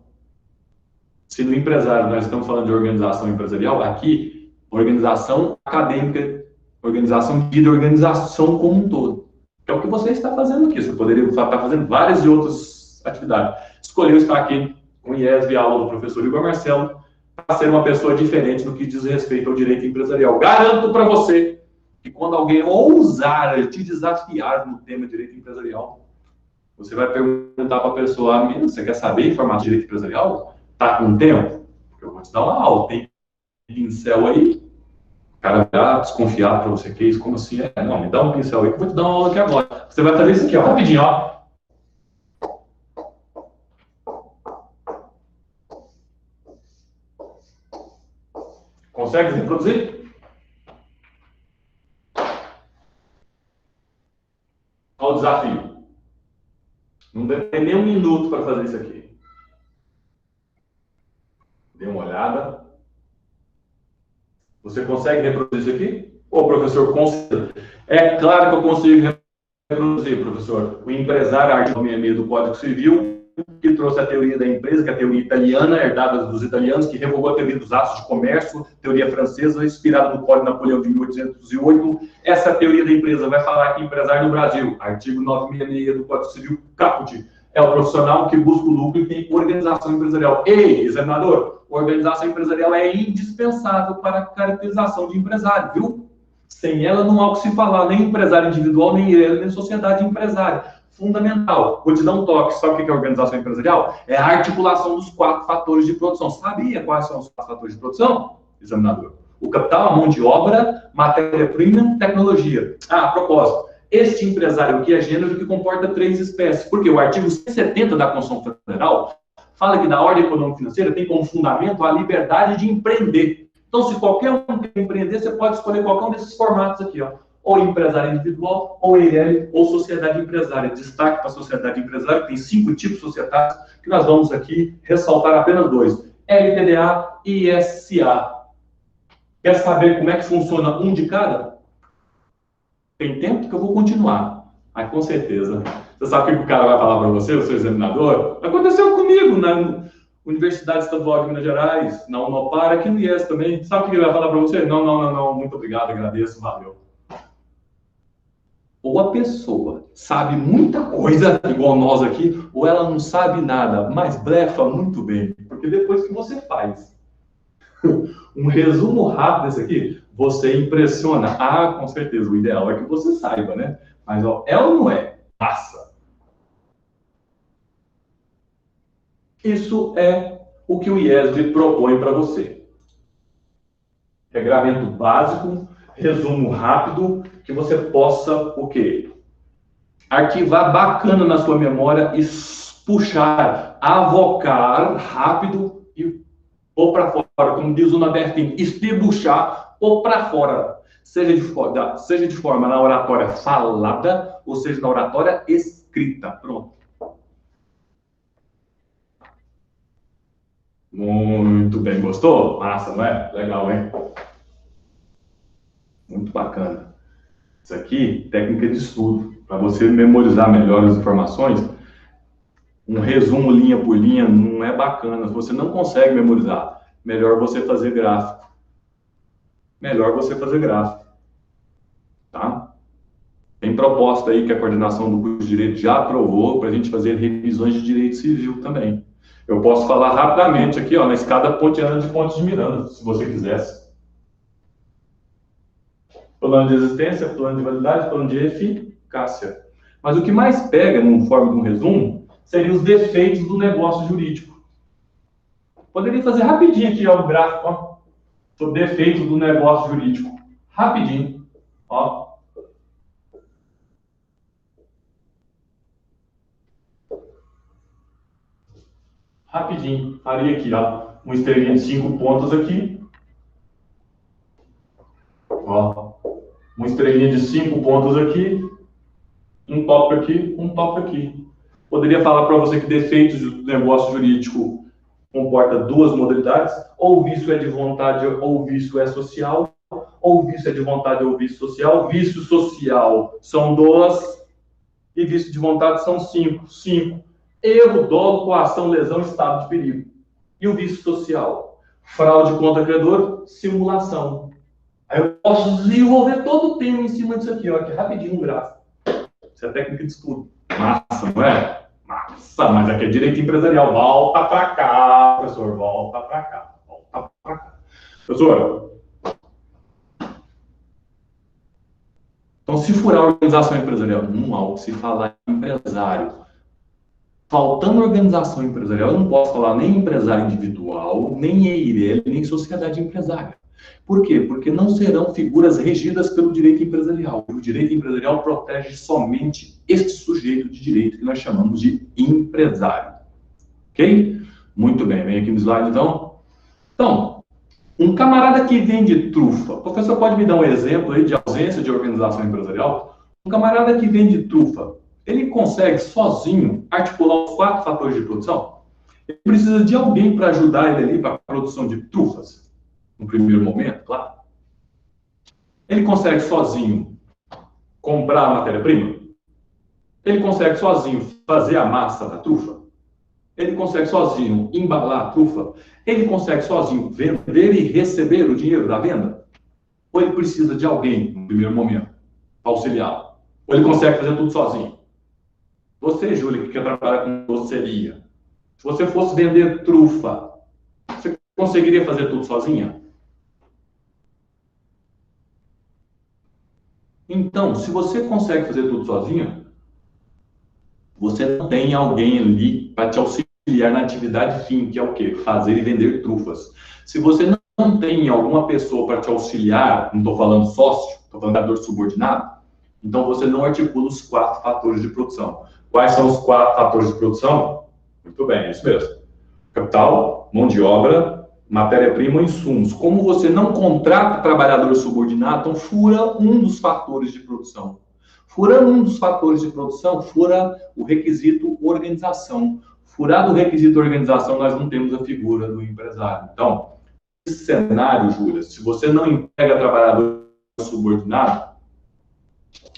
Speaker 1: Se no empresário nós estamos falando de organização empresarial, aqui, organização acadêmica, organização de vida, organização como um todo. Que é o que você está fazendo aqui. Você poderia estar fazendo várias e outras atividades. Escolheu estar aqui com o IESB, aula do professor Igor Marcelo, para ser uma pessoa diferente no que diz respeito ao direito empresarial. Garanto para você que quando alguém ousar te desafiar no tema direito empresarial, você vai perguntar para a pessoa, você quer saber informar de direito empresarial? Tá com tempo? Porque eu vou te dar uma aula. Tem pincel aí? O cara vai desconfiado para você, que isso? Como assim? Não, me dá um pincel aí que eu vou te dar uma aula aqui agora. Você vai fazer isso aqui, ó, rapidinho, ó. Consegue reproduzir? Olha o desafio. Não deve ter nem um minuto para fazer isso aqui. Dê uma olhada. Você consegue reproduzir isso aqui? Ô, professor, consiga. É claro que eu consigo reproduzir, professor. O empresário, artigo 66 do Código Civil, que trouxe a teoria da empresa, que é a teoria italiana, herdada dos italianos, que revogou a teoria dos atos de comércio, teoria francesa, inspirada no Código Napoleão de 1808. Essa teoria da empresa vai falar que empresário no Brasil, artigo 966 do Código Civil, caput, é o profissional que busca o lucro e tem organização empresarial. Ei, examinador, organização empresarial é indispensável para a caracterização de empresário, viu? Sem ela não há o que se falar, nem empresário individual, nem sociedade empresária. Fundamental. Vou te dar um toque. Sabe o que é organização empresarial? É a articulação dos 4 fatores de produção. Sabia quais são os 4 fatores de produção, examinador? O capital, a mão de obra, matéria-prima, tecnologia. Ah, a propósito, este empresário aqui é gênero que comporta 3 espécies. Porque o artigo 170 da Constituição Federal fala que da ordem econômica financeira tem como fundamento a liberdade de empreender. Então, se qualquer um quer empreender, você pode escolher qualquer um desses formatos aqui, ó. Ou empresário individual, ou EL, ou sociedade empresária. Destaque para a sociedade empresária, tem 5 tipos societários, que nós vamos aqui ressaltar apenas 2. LTDA e ISA. Quer saber como é que funciona um de cada? Tem tempo que eu vou continuar. Mas com certeza. Você sabe o que o cara vai falar para você, o seu examinador? Aconteceu comigo na Universidade Estadual de Minas Gerais, na Unopar, aqui no IES também. Sabe o que ele vai falar para você? Não, muito obrigado, agradeço, valeu. Ou a pessoa sabe muita coisa, igual nós aqui, ou ela não sabe nada, mas blefa muito bem. Porque depois que você faz Um resumo rápido desse aqui, você impressiona. Ah, com certeza, o ideal é que você saiba, né? Mas ó, é ou não é? Massa. Isso é o que o IESB propõe para você. Regramento básico, resumo rápido, que você possa o quê? Arquivar bacana na sua memória e puxar, avocar rápido e pôr para fora, como diz o Nabertin, estribuchar, pôr para fora, seja de forma na oratória falada, ou seja na oratória escrita. Pronto. Muito bem, gostou? Massa, não é? Legal, hein? Muito bacana. Isso aqui, técnica de estudo. Para você memorizar melhor as informações, um resumo linha por linha não é bacana. Se você não consegue memorizar, melhor você fazer gráfico. Melhor você fazer gráfico. Tá? Tem proposta aí que a coordenação do curso de Direito já aprovou para a gente fazer revisões de Direito Civil também. Eu posso falar rapidamente aqui, ó, na escada pontiana de Pontes de Miranda, se você quisesse. Plano de existência, plano de validade, plano de eficácia. Mas o que mais pega, numa forma de um resumo, seriam os defeitos do negócio jurídico. Poderia fazer rapidinho aqui, ó, um gráfico, ó, sobre defeitos do negócio jurídico. Rapidinho, ó. Rapidinho. Faria aqui, ó, uma estrelinha de 5 pontos aqui. Ó, uma estrelinha de 5 pontos aqui. Um tópico aqui, um tópico aqui. Poderia falar para você que defeitos do negócio jurídico comporta duas modalidades, ou vício é de vontade ou vício é social, ou vício é de vontade ou vício social. Vício social são 2 e vício de vontade são 5. 5. Erro, dolo, coação, lesão, estado de perigo. E o vício social? Fraude contra credor, simulação. Aí eu posso desenvolver todo o tema em cima disso aqui, ó, aqui rapidinho um gráfico. Isso é técnica de estudo. Massa, não é? Massa, mas aqui é direito empresarial. Volta para cá, professor, volta para cá. Volta para cá. Professor, então se furar a organização empresarial, não há o que se falar empresário. Faltando organização empresarial, eu não posso falar nem empresário individual, nem EIRELI, nem sociedade empresária. Por quê? Porque não serão figuras regidas pelo direito empresarial. O direito empresarial protege somente este sujeito de direito que nós chamamos de empresário. Ok? Muito bem, vem aqui no slide então. Então, um camarada que vende trufa, o professor pode me dar um exemplo aí de ausência de organização empresarial? Um camarada que vende trufa, ele consegue sozinho articular os 4 fatores de produção? Ele precisa de alguém para ajudar ele ali para a produção de trufas? No primeiro momento, claro. Ele consegue sozinho comprar a matéria-prima? Ele consegue sozinho fazer a massa da trufa? Ele consegue sozinho embalar a trufa? Ele consegue sozinho vender e receber o dinheiro da venda? Ou ele precisa de alguém, no primeiro momento, para auxiliá-lo? Ou ele consegue fazer tudo sozinho? Você, Júlia, que quer trabalhar com doceria, se você fosse vender trufa, você conseguiria fazer tudo sozinha? Então, se você consegue fazer tudo sozinho, você não tem alguém ali para te auxiliar na atividade fim, que é o quê? Fazer e vender trufas. Se você não tem alguma pessoa para te auxiliar, não estou falando sócio, estou falando trabalhador subordinado, então você não articula os 4 fatores de produção. Quais são os 4 fatores de produção? Muito bem, é isso mesmo. Capital, mão de obra, matéria-prima e insumos. Como você não contrata trabalhador subordinado, então fura um dos fatores de produção. Furando um dos fatores de produção, fura o requisito organização. Furado o requisito organização, nós não temos a figura do empresário. Então, nesse cenário, Júlia, se você não emprega trabalhador subordinado,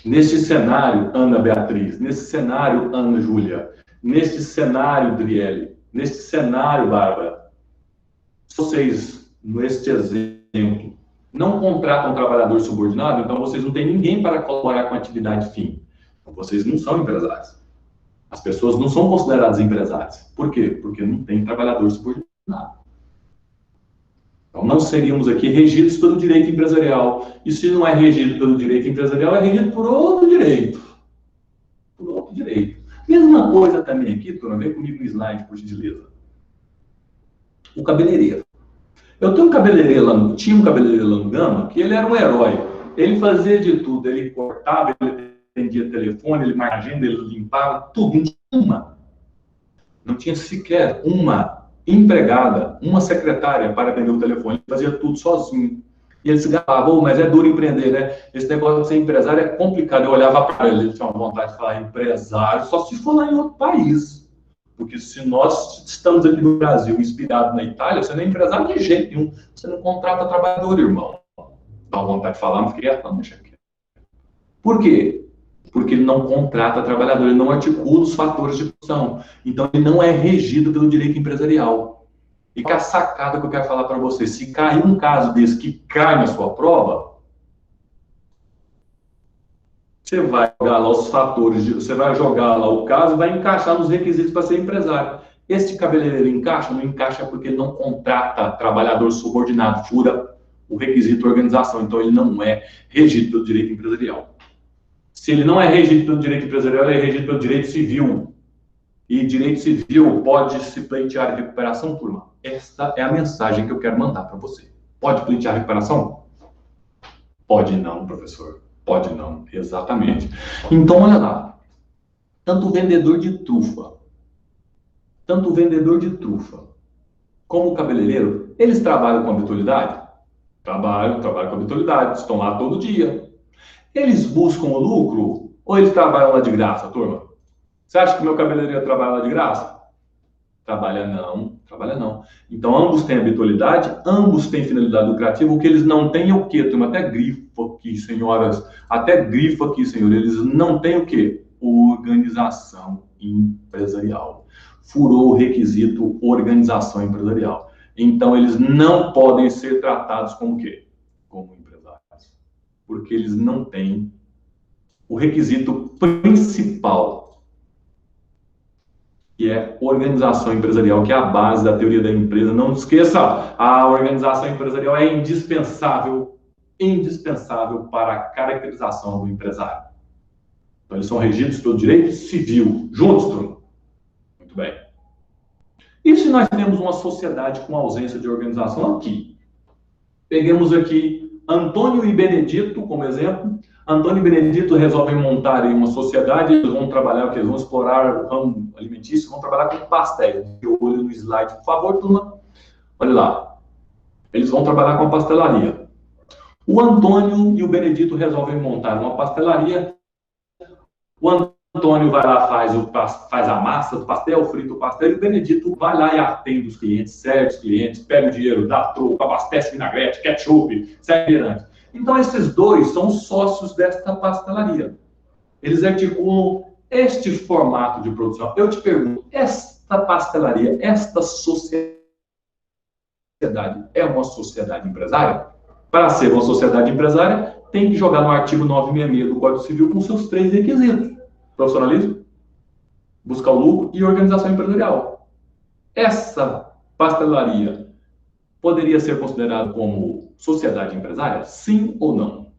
Speaker 1: neste cenário, Ana Beatriz, nesse cenário, Ana Júlia, neste cenário, Driele, neste cenário, Bárbara, vocês, neste exemplo, não contratam um trabalhador subordinado, então vocês não têm ninguém para colaborar com a atividade fim. Então, vocês não são empresários. As pessoas não são consideradas empresárias. Por quê? Porque não tem trabalhador subordinado. Então, não seríamos aqui regidos pelo direito empresarial. E se não é regido pelo direito empresarial, é regido por outro direito. Por outro direito. Mesma coisa também aqui, turma, vem comigo no slide, por gentileza. O cabeleireiro. Eu tenho um cabeleireiro lá, tinha um cabeleireiro lá no Gama, que ele era um herói. Ele fazia de tudo, ele cortava, ele atendia telefone, ele marcava agenda, ele limpava, tudo, não tinha sequer uma empregada, uma secretária para atender o telefone, ele fazia tudo sozinho. E ele se gabava, oh, mas é duro empreender, né? Esse negócio de ser empresário é complicado. Eu olhava para ele, ele tinha uma vontade de falar empresário, só se for lá em outro país. Porque se nós estamos aqui no Brasil, inspirado na Itália, você não é empresário de jeito nenhum. Você não contrata trabalhador, irmão. Dá uma vontade de falar, não fiquei não, deixa aqui. Por quê? Porque ele não contrata trabalhador, ele não articula os fatores de produção. Então, ele não é regido pelo direito empresarial. E que a sacada que eu quero falar para você, se cair um caso desse que cai na sua prova, você vai jogar lá os fatores, você vai jogar lá o caso e vai encaixar nos requisitos para ser empresário. Este cabeleireiro encaixa? Não encaixa porque ele não contrata trabalhador subordinado, fura o requisito organização. Então, ele não é regido pelo direito empresarial. Se ele não é regido pelo direito empresarial, ele é regido pelo direito civil. E direito civil pode se pleitear recuperação, turma. Esta é a mensagem que eu quero mandar para você. Pode pleitear recuperação? Pode não, professor. Pode não, exatamente. Então, olha lá. Tanto o vendedor de trufa, como o cabeleireiro, eles trabalham com habitualidade? Trabalham com habitualidade, estão lá todo dia. Eles buscam o lucro ou eles trabalham lá de graça, turma? Você acha que o meu cabeleireiro trabalha lá de graça? Trabalha não. Então, ambos têm habitualidade, ambos têm finalidade lucrativa. O que eles não têm é o quê? Turma, até grifo aqui, senhoras. Até grifo aqui, senhor. Eles não têm o quê? Organização empresarial. Furou o requisito organização empresarial. Então, eles não podem ser tratados como o quê? Como empresários. Porque eles não têm o requisito principal, que é organização empresarial, que é a base da teoria da empresa. Não esqueça, a organização empresarial é indispensável para a caracterização do empresário. Então, eles são regidos pelo direito civil. Juntos, turma? Muito bem. E se nós temos uma sociedade com ausência de organização aqui? Peguemos aqui Antônio e Benedito como exemplo. Antônio e Benedito resolvem montar uma sociedade, eles vão trabalhar, eles vão explorar o ramo alimentício, vão trabalhar com pastéis. Eu olho no slide, por favor, turma. Olha lá. Eles vão trabalhar com a pastelaria. O Antônio e o Benedito resolvem montar uma pastelaria. O Antônio vai lá, faz a massa do pastel, frita o pastel, e o Benedito vai lá e atende os clientes, serve os clientes, pega o dinheiro, dá troco, abastece vinagrete, ketchup, serve refrigerante. Então, esses dois são sócios desta pastelaria. Eles articulam este formato de produção. Eu te pergunto, esta pastelaria, esta sociedade é uma sociedade empresária? Para ser uma sociedade empresária, tem que jogar no artigo 966 do Código Civil com seus 3 requisitos. Profissionalismo, buscar o lucro e organização empresarial. Essa pastelaria poderia ser considerada como sociedade empresária? Sim ou não?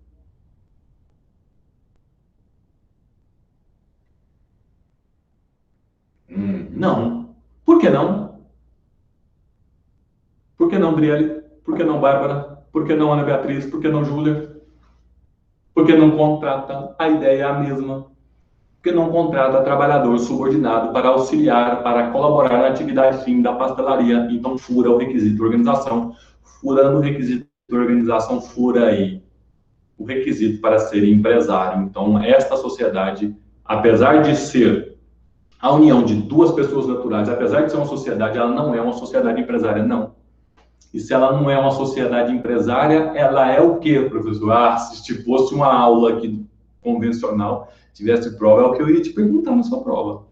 Speaker 1: Não. Por que não? Por que não, Brielle? Por que não, Bárbara? Por que não, Ana Beatriz? Por que não, Júlia? Por que não contrata? A ideia é a mesma. Por que não contrata trabalhador subordinado para auxiliar, para colaborar na atividade fim da pastelaria? Então, fura o requisito de organização. Furando o requisito de organização, fura aí o requisito para ser empresário. Então, esta sociedade, apesar de ser a união de duas pessoas naturais, apesar de ser uma sociedade, ela não é uma sociedade empresária, não. E se ela não é uma sociedade empresária, ela é o quê, professor? Ah, se fosse uma aula aqui convencional, tivesse prova, é o que eu ia te perguntar na sua prova.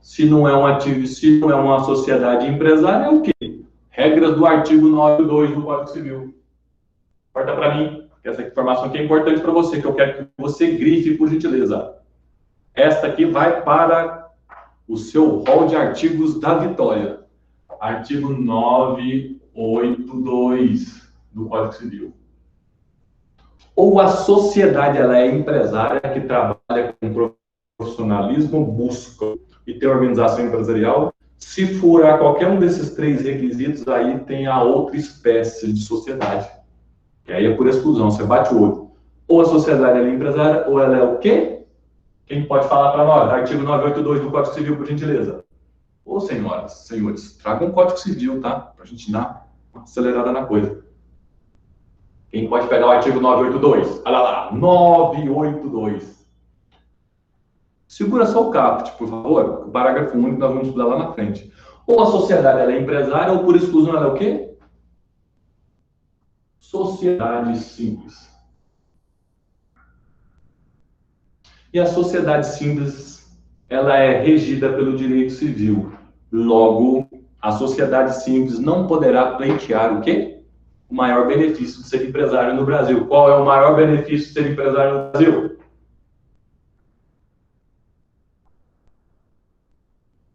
Speaker 1: Se não é se não é uma sociedade empresária, é o quê? Regras do artigo 9.2 do Código Civil. Corta para mim, que essa informação aqui é importante para você, que eu quero que você grife, por gentileza. Esta aqui vai para o seu rol de artigos da vitória. Artigo 9, 982 do Código Civil. Ou a sociedade ela é empresária que trabalha com profissionalismo, busca e tem organização empresarial. Se furar qualquer um desses três requisitos, aí tem a outra espécie de sociedade. E aí é por exclusão, você bate o olho. Ou a sociedade ela é empresária, ou ela é o quê? Quem pode falar para nós? Artigo 982 do Código Civil, por gentileza. Ô, senhoras, senhores, traga um Código Civil, tá? Para a gente dar uma acelerada na coisa. Quem pode pegar o artigo 982? Olha lá, 982. Segura só o caput, por favor. O parágrafo único nós vamos estudar lá na frente. Ou a sociedade ela é empresária, ou por exclusão ela é o quê? Sociedade simples. E a sociedade simples, ela é regida pelo direito civil. Logo, a sociedade simples não poderá pleitear o quê? O maior benefício de ser empresário no Brasil. Qual é o maior benefício de ser empresário no Brasil?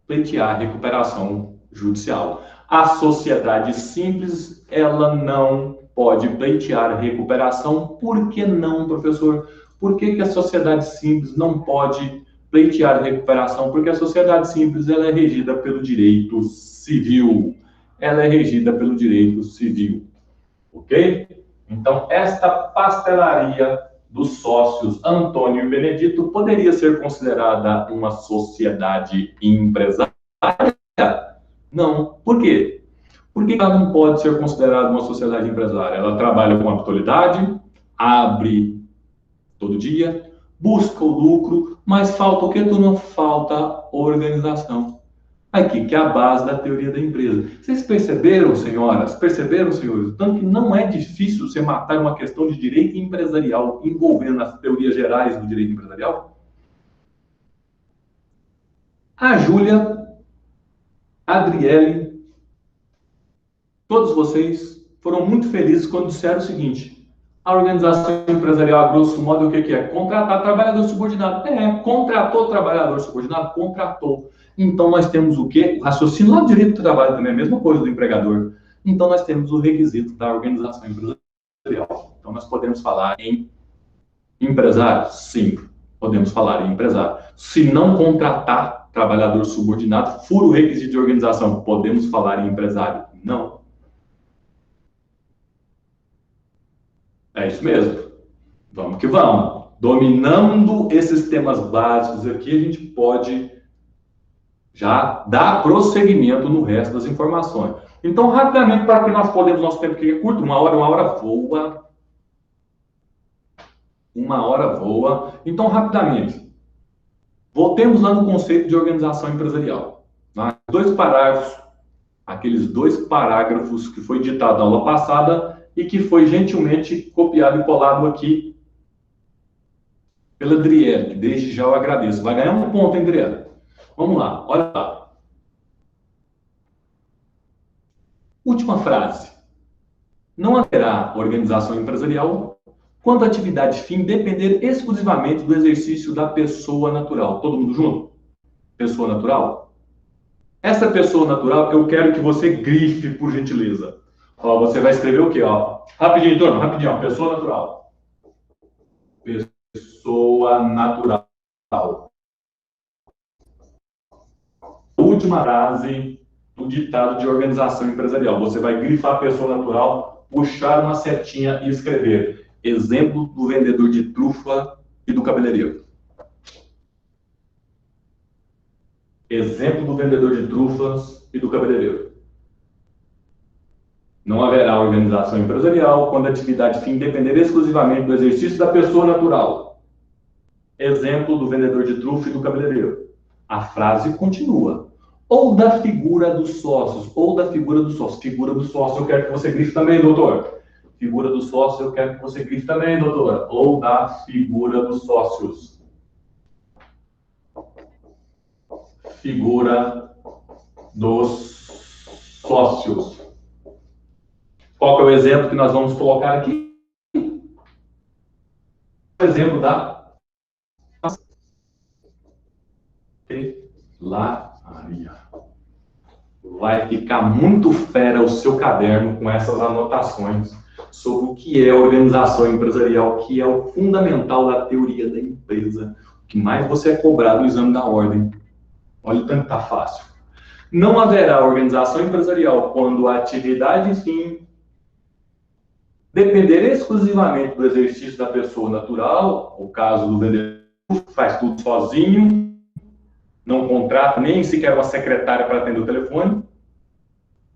Speaker 1: Pleitear recuperação judicial. A sociedade simples, ela não pode pleitear recuperação. Por que não, professor? Por que a sociedade simples não pode pleitear recuperação? Porque a sociedade simples ela é regida pelo direito civil. Ela é regida pelo direito civil. Ok? Então, esta pastelaria dos sócios Antônio e Benedito poderia ser considerada uma sociedade empresária? Não. Por quê? Porque ela não pode ser considerada uma sociedade empresária. Ela trabalha com habitualidade, abre todo dia, busca o lucro, mas falta o que? Não falta organização. Aqui, que é a base da teoria da empresa. Vocês perceberam, senhoras? Perceberam, senhores? Tanto que não é difícil você matar uma questão de direito empresarial envolvendo as teorias gerais do direito empresarial? A Júlia, a Adriele, todos vocês foram muito felizes quando disseram o seguinte: a organização empresarial, a grosso modo, o que é? Contratar trabalhador subordinado. Contratou trabalhador subordinado? Contratou. Então, nós temos o quê? O raciocínio lá do direito do trabalho também é a mesma coisa do empregador. Então, nós temos o requisito da organização empresarial. Então, nós podemos falar em empresário? Sim, podemos falar em empresário. Se não contratar trabalhador subordinado, fura o requisito de organização, podemos falar em empresário? Não. É isso mesmo. Vamos que vamos. Dominando esses temas básicos aqui, a gente pode já dar prosseguimento no resto das informações. Então, rapidamente, para que nós podemos, nosso tempo que é curto, uma hora voa. Uma hora voa. Então, rapidamente, voltemos lá no conceito de organização empresarial. Tá? Aqueles dois parágrafos que foi ditado na aula passada e que foi gentilmente copiado e colado aqui pela Adriele, que desde já eu agradeço. Vai ganhar um ponto, hein, Adriele? Vamos lá, olha lá. Última frase. Não haverá organização empresarial quando a atividade fim depender exclusivamente do exercício da pessoa natural. Todo mundo junto? Pessoa natural? Essa pessoa natural, eu quero que você grife, por gentileza. Ó, você vai escrever o quê? Ó? Rapidinho, turma, rapidinho. Ó. Pessoa natural. Pessoa natural. Última frase do ditado de organização empresarial. Você vai grifar a pessoa natural, puxar uma setinha e escrever: exemplo do vendedor de trufa e do cabeleireiro. Exemplo do vendedor de trufas e do cabeleireiro. Não haverá organização empresarial quando a atividade fim depender exclusivamente do exercício da pessoa natural. Exemplo do vendedor de trufa e do cabeleireiro. A frase continua. Ou da figura dos sócios, ou da figura dos sócios. Figura dos sócios, eu quero que você grife também, doutor. Figura dos sócios, eu quero que você grife também, doutora. Ou da figura dos sócios. Figura dos sócios. Qual que é o exemplo que nós vamos colocar aqui? O exemplo da telaria. vai ficar muito fera o seu caderno com essas anotações sobre o que é organização empresarial, que é o fundamental da teoria da empresa. O que mais você é cobrado no exame da ordem. Olha o tanto que tá fácil. Não haverá organização empresarial quando a atividade em si depender exclusivamente do exercício da pessoa natural, o caso do vendedor, faz tudo sozinho, não contrata nem sequer uma secretária para atender o telefone.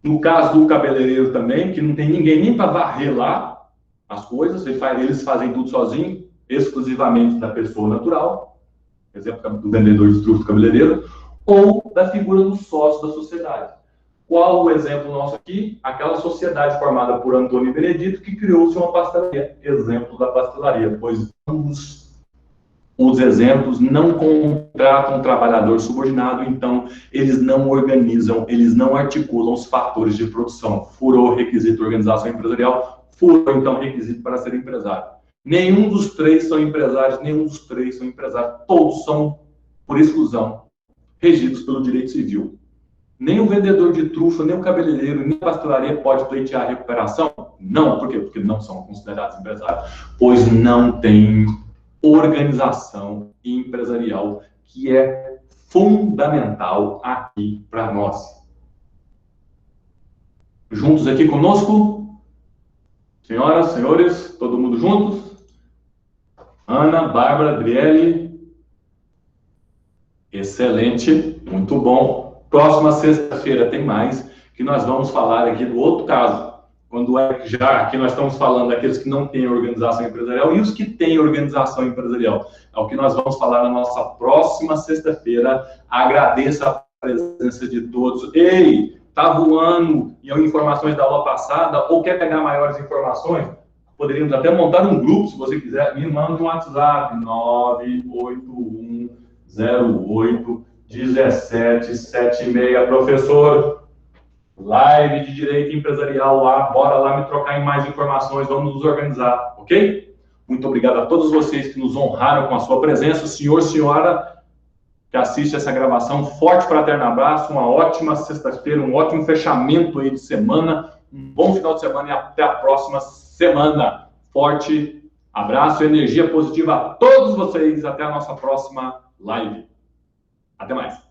Speaker 1: No caso do cabeleireiro também, que não tem ninguém nem para varrer lá as coisas, eles fazem tudo sozinho, exclusivamente da pessoa natural, por exemplo, do vendedor de trufa do cabeleireiro, ou da figura do sócio da sociedade. Qual o exemplo nosso aqui? Aquela sociedade formada por Antônio e Benedito, que criou-se uma pastelaria. Exemplo da pastelaria, pois ambos os exemplos não contratam um trabalhador subordinado, então eles não organizam, eles não articulam os fatores de produção. Furou o requisito de organização empresarial, furou então o requisito para ser empresário. Nenhum dos três são empresários, nenhum dos três são empresários. Todos são, por exclusão, regidos pelo direito civil. Nem o vendedor de trufa, nem o cabeleireiro, nem a pastelaria pode pleitear a recuperação? Não. Por quê? Porque não são considerados empresários, pois não tem organização empresarial, que é fundamental aqui para nós. Juntos aqui conosco? Senhoras, senhores, todo mundo juntos? Ana, Bárbara, Adriele. Excelente, muito bom. Próxima sexta-feira tem mais, que nós vamos falar aqui do outro caso. Quando já aqui nós estamos falando daqueles que não têm organização empresarial e os que têm organização empresarial. É o que nós vamos falar na nossa próxima sexta-feira. Agradeço a presença de todos. Ei, tá voando em informações da aula passada ou quer pegar maiores informações? Poderíamos até montar um grupo, se você quiser. Me manda um WhatsApp, 981081776. Professor, live de direito empresarial lá, bora lá me trocar em mais informações, vamos nos organizar, ok? Muito obrigado a todos vocês que nos honraram com a sua presença. Senhor, senhora, que assiste essa gravação, forte fraterno abraço, uma ótima sexta-feira, um ótimo fechamento aí de semana, um bom final de semana e até a próxima semana. Forte abraço, energia positiva a todos vocês, até a nossa próxima live. Até mais.